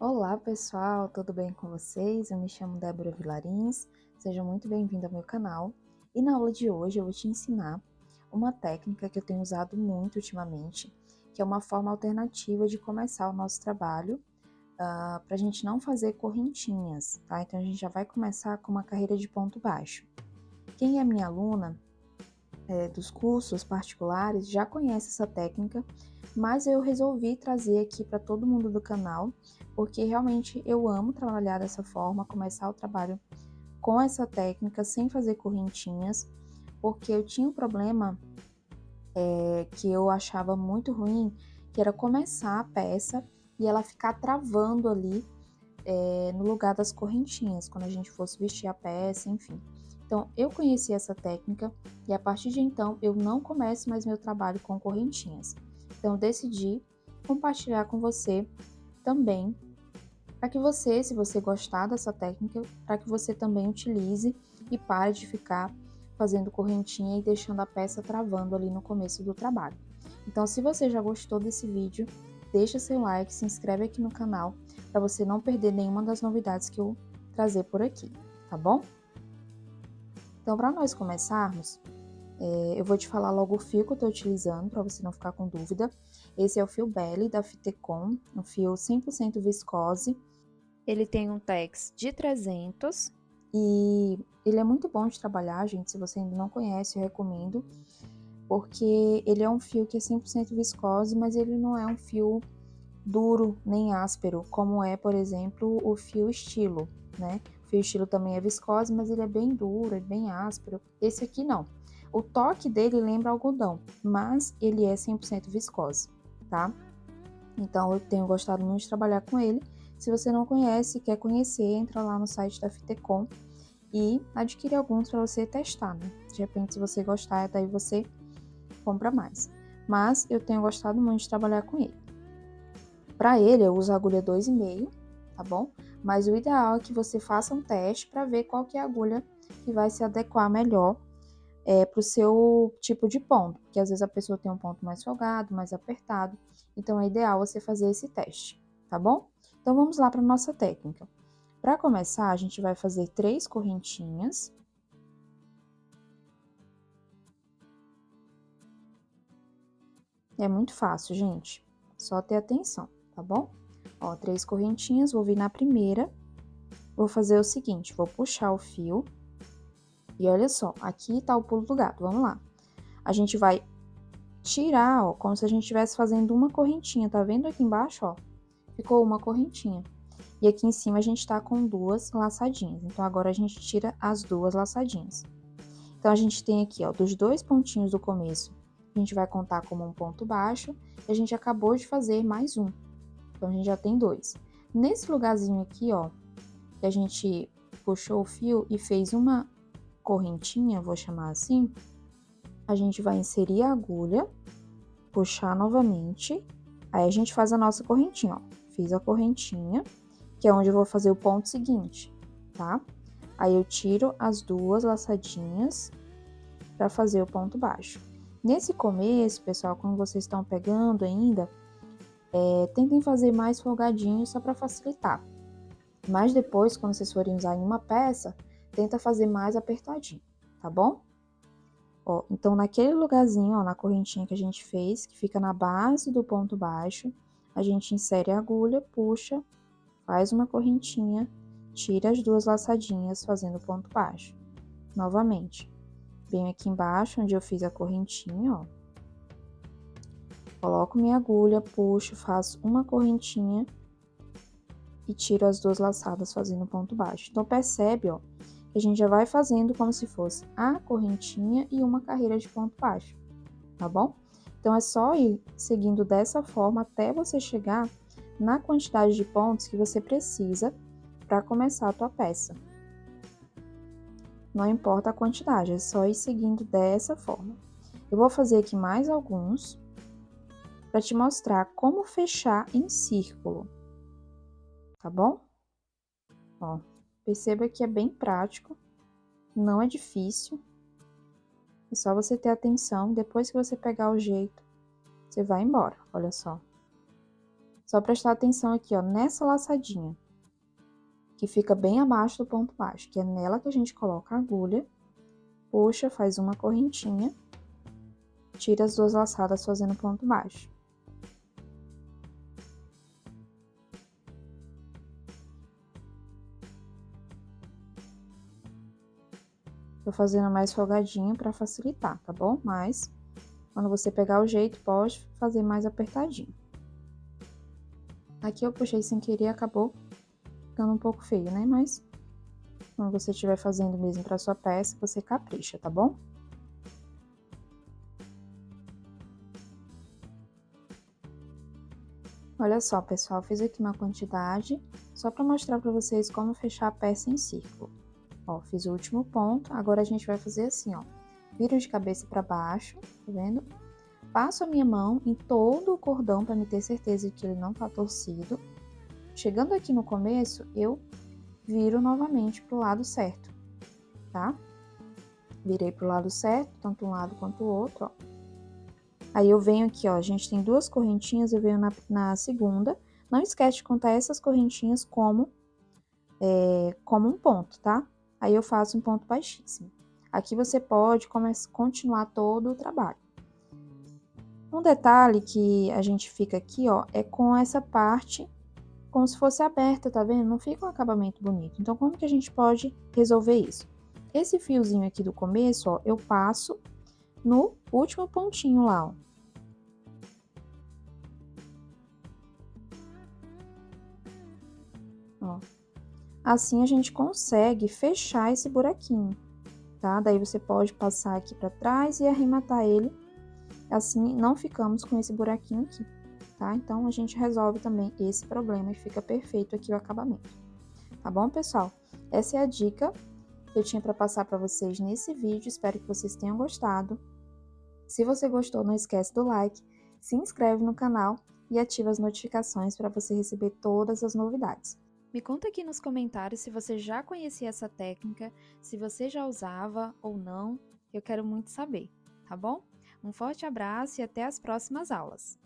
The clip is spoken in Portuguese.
Olá pessoal, tudo bem com vocês? Eu me chamo Débora Vilarins, seja muito bem-vindo ao meu canal. E na aula de hoje eu vou te ensinar uma técnica que eu tenho usado muito ultimamente, que é uma forma alternativa de começar o nosso trabalho, para a gente não fazer correntinhas, tá? Então a gente já vai começar com uma carreira de ponto baixo. Quem é minha aluna dos cursos particulares já conhece essa técnica, mas eu resolvi trazer aqui para todo mundo do canal, porque realmente eu amo trabalhar dessa forma, começar o trabalho com essa técnica, sem fazer correntinhas, porque eu tinha um problema que eu achava muito ruim, que era começar a peça e ela ficar travando ali no lugar das correntinhas, quando a gente fosse vestir a peça, enfim. Então, eu conheci essa técnica e a partir de então eu não começo mais meu trabalho com correntinhas. Então, eu decidi compartilhar com você também, para que você, se você gostar dessa técnica, para que você também utilize e pare de ficar fazendo correntinha e deixando a peça travando ali no começo do trabalho. Então, se você já gostou desse vídeo, deixa seu like, se inscreve aqui no canal para você não perder nenhuma das novidades que eu trazer por aqui, tá bom? Então, para nós começarmos, eu vou te falar logo o fio que eu estou utilizando, para você não ficar com dúvida. Esse é o fio Belly da Fitecom, um fio 100% viscose. Ele tem um tex de 300 e ele é muito bom de trabalhar, gente. Se você ainda não conhece, eu recomendo, porque ele é um fio que é 100% viscose, mas ele não é um fio duro nem áspero, como é, por exemplo, o fio estilo, né? O fio estilo também é viscose, mas ele é bem duro, é bem áspero. Esse aqui não. O toque dele lembra algodão, mas ele é 100% viscose, tá? Então eu tenho gostado muito de trabalhar com ele. Se você não conhece, quer conhecer, entra lá no site da Fitecom e adquire alguns para você testar, né? De repente, se você gostar, daí você compra mais. Mas eu tenho gostado muito de trabalhar com ele. Para ele, eu uso a agulha 2,5, tá bom? Mas o ideal é que você faça um teste para ver qual que é a agulha que vai se adequar melhor para o seu tipo de ponto, porque às vezes a pessoa tem um ponto mais folgado, mais apertado, então é ideal você fazer esse teste, tá bom? Então vamos lá para nossa técnica. Para começar, a gente vai fazer 3 correntinhas. É muito fácil, gente. Só ter atenção, tá bom? Ó, 3 correntinhas, vou vir na primeira. Vou fazer o seguinte, vou puxar o fio. E olha só, aqui tá o pulo do gato, vamos lá. A gente vai tirar, ó, como se a gente estivesse fazendo uma correntinha, tá vendo aqui embaixo, ó? Ficou uma correntinha. E aqui em cima a gente tá com 2 laçadinhas. Então, agora a gente tira as 2 laçadinhas. Então, a gente tem aqui, ó, dos 2 pontinhos do começo, a gente vai contar como um ponto baixo, e a gente acabou de fazer mais um. Então, a gente já tem 2. Nesse lugarzinho aqui, ó, que a gente puxou o fio e fez uma correntinha, vou chamar assim, a gente vai inserir a agulha, puxar novamente, aí a gente faz a nossa correntinha, ó. Fiz a correntinha, que é onde eu vou fazer o ponto seguinte, tá? Aí eu tiro as 2 laçadinhas para fazer o ponto baixo. Nesse começo, pessoal, quando vocês estão pegando ainda, tentem fazer mais folgadinho só para facilitar. Mas depois, quando vocês forem usar em uma peça, tenta fazer mais apertadinho, tá bom? Ó, então, naquele lugarzinho, ó, na correntinha que a gente fez, que fica na base do ponto baixo, a gente insere a agulha, puxa, faz uma correntinha, tira as 2 laçadinhas fazendo ponto baixo. Novamente, venho aqui embaixo onde eu fiz a correntinha, ó. Coloco minha agulha, puxo, faço uma correntinha e tiro as 2 laçadas fazendo ponto baixo. Então, percebe, ó, que a gente já vai fazendo como se fosse a correntinha e uma carreira de ponto baixo, tá bom? Então, é só ir seguindo dessa forma até você chegar na quantidade de pontos que você precisa para começar a tua peça. Não importa a quantidade, é só ir seguindo dessa forma. Eu vou fazer aqui mais alguns para te mostrar como fechar em círculo, tá bom? Ó, perceba que é bem prático, não é difícil, é só você ter atenção, depois que você pegar o jeito, você vai embora, olha só. Só prestar atenção aqui, ó, nessa laçadinha, que fica bem abaixo do ponto baixo, que é nela que a gente coloca a agulha, puxa, faz uma correntinha, tira as 2 laçadas fazendo ponto baixo. Tô fazendo mais folgadinho para facilitar, tá bom? Mas, quando você pegar o jeito, pode fazer mais apertadinho. Aqui eu puxei sem querer e acabou ficando um pouco feio, né? Mas, quando você estiver fazendo mesmo para sua peça, você capricha, tá bom? Olha só, pessoal, fiz aqui uma quantidade, só para mostrar para vocês como fechar a peça em círculo. Ó, fiz o último ponto, agora a gente vai fazer assim, ó. Viro de cabeça para baixo, tá vendo? Passo a minha mão em todo o cordão para me ter certeza de que ele não tá torcido. Chegando aqui no começo, eu viro novamente pro lado certo, tá? Virei pro lado certo, tanto um lado quanto o outro, ó. Aí eu venho aqui, ó, a gente tem 2 correntinhas, eu venho na segunda. Não esquece de contar essas correntinhas como um ponto, tá? Aí eu faço um ponto baixíssimo. Aqui você pode continuar todo o trabalho. Um detalhe que a gente fica aqui, ó, é com essa parte como se fosse aberta, tá vendo? Não fica um acabamento bonito. Então, como que a gente pode resolver isso? Esse fiozinho aqui do começo, ó, eu passo no último pontinho lá, ó. Ó. Assim a gente consegue fechar esse buraquinho, tá? Daí você pode passar aqui pra trás e arrematar ele. Assim, não ficamos com esse buraquinho aqui, tá? Então, a gente resolve também esse problema e fica perfeito aqui o acabamento. Tá bom, pessoal? Essa é a dica que eu tinha para passar para vocês nesse vídeo. Espero que vocês tenham gostado. Se você gostou, não esquece do like, se inscreve no canal e ativa as notificações para você receber todas as novidades. Me conta aqui nos comentários se você já conhecia essa técnica, se você já usava ou não. Eu quero muito saber, tá bom? Um forte abraço e até as próximas aulas!